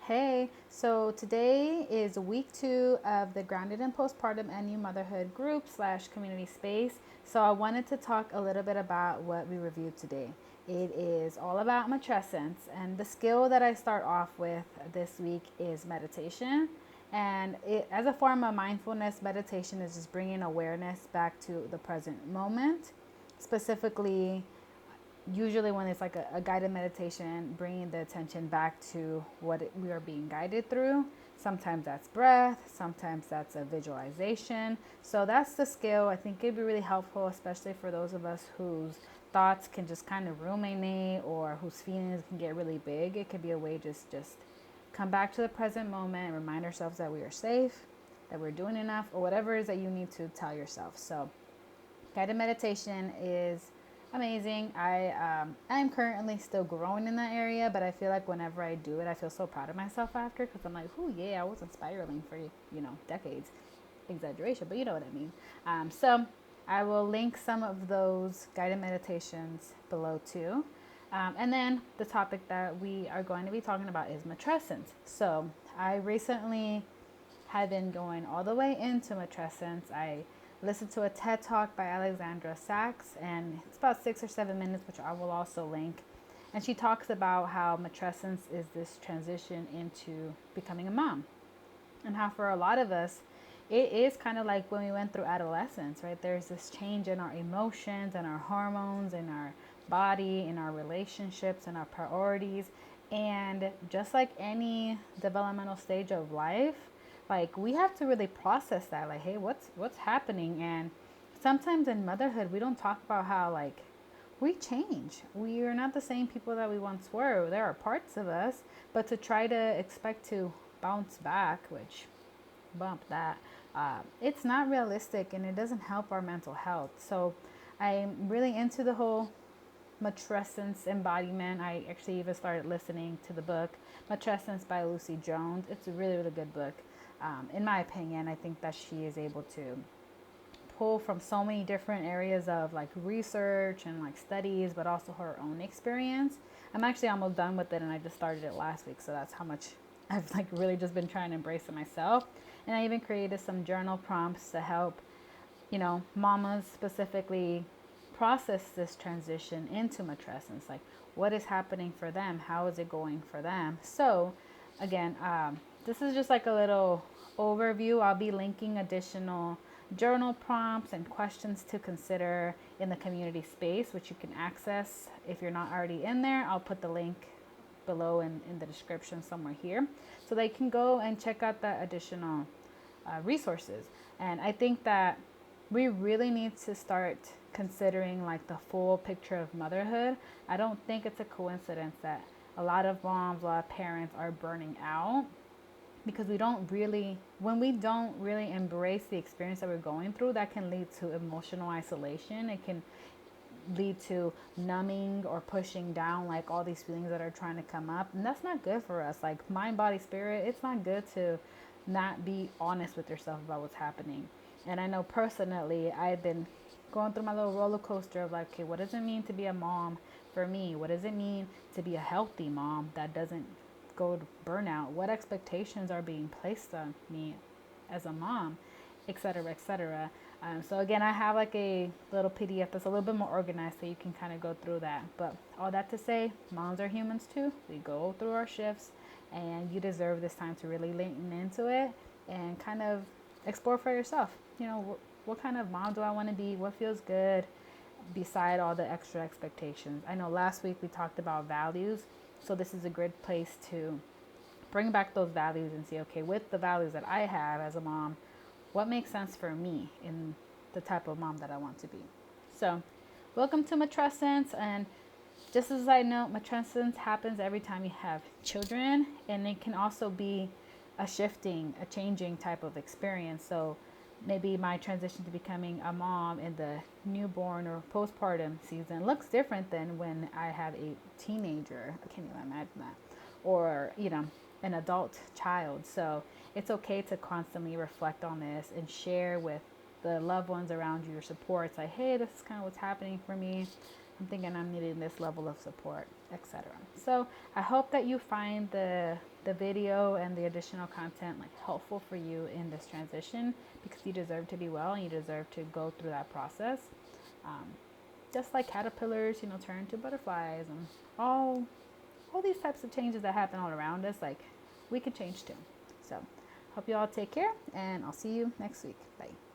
Hey, so today is week 2 of the Grounded in Postpartum and New Motherhood group slash community space. So I wanted to talk a little bit about what we reviewed today. It is all about matrescence, and the skill that I start off with this week is meditation. And as a form of mindfulness, meditation is just bringing awareness back to the present moment, specifically usually when it's like a guided meditation, bringing the attention back to we are being guided through. Sometimes that's breath, sometimes that's a visualization. So that's the skill. I think it'd be really helpful, especially for those of us whose thoughts can just kind of ruminate or whose feelings can get really big. It could be a way just come back to the present moment and remind ourselves that we are safe, that we're doing enough, or whatever it is that you need to tell yourself. So guided meditation is amazing. I'm currently still growing in that area, but I feel like whenever I do it, I feel so proud of myself after, because I'm like, oh yeah, I wasn't spiraling for decades. Exaggeration, but you know what I mean. So I will link some of those guided meditations below too. And then the topic that we are going to be talking about is matrescence. So I recently have been going all the way into matrescence. I listened to a TED Talk by Alexandra Sachs, and it's about 6 or 7 minutes, which I will also link. And she talks about how matrescence is this transition into becoming a mom, and how for a lot of us, it is kind of like when we went through adolescence, right? There's this change in our emotions and our hormones, in our body, in our relationships, and our priorities. And just like any developmental stage of life, like we have to really process that, like, hey, what's happening? And sometimes in motherhood we don't talk about how, like, we change. We are not the same people that we once were. There are parts of us, but to try to expect to bounce back, which bump that, it's not realistic, and it doesn't help our mental health. So I'm really into the whole matrescence embodiment. I actually even started listening to the book Matrescence by Lucy Jones. It's a really, really good book. In my opinion, I think that she is able to pull from so many different areas of like research and like studies, but also her own experience. I'm actually almost done with it, and I just started it last week, so that's how much I've like really just been trying to embrace it myself. And I even created some journal prompts to help, mamas specifically process this transition into matrescence. Like, what is happening for them? How is it going for them? So, again, this is just like a little overview. I'll be linking additional journal prompts and questions to consider in the community space, which you can access if you're not already in there. I'll put the link below in the description somewhere here, so they can go and check out the additional resources. And I think that we really need to start considering like the full picture of motherhood. I don't think it's a coincidence that a lot of moms, a lot of parents are burning out, because when we don't really embrace the experience that we're going through, that can lead to emotional isolation. It can lead to numbing or pushing down like all these feelings that are trying to come up, and that's not good for us. Like mind, body, spirit, it's not good to not be honest with yourself about what's happening. And I know personally, I've been going through my little roller coaster of like, okay, what does it mean to be a mom for me? What does it mean to be a healthy mom that doesn't go to burnout? What expectations are being placed on me as a mom, etc., etc. So again, I have like a little PDF that's a little bit more organized, so you can kind of go through that. But all that to say, moms are humans too. We go through our shifts, and you deserve this time to really lean into it and kind of explore for yourself. What kind of mom do I want to be? What feels good beside all the extra expectations? I know last week we talked about values, so this is a good place to bring back those values and see, okay, with the values that I have as a mom, what makes sense for me in the type of mom that I want to be. So welcome to matrescence. And just as I know, matrescence happens every time you have children, and it can also be a changing type of experience. So maybe my transition to becoming a mom in the newborn or postpartum season looks different than when I have a teenager. I can't even imagine that. Or, an adult child. So it's okay to constantly reflect on this and share with the loved ones around you, your supports, like, hey, this is kind of what's happening for me. I'm thinking I'm needing this level of support, etc. So I hope that you find the video and the additional content like helpful for you in this transition, because you deserve to be well and you deserve to go through that process. Just like caterpillars, turn into butterflies, and all these types of changes that happen all around us, like we can change too. So hope you all take care, and I'll see you next week. Bye.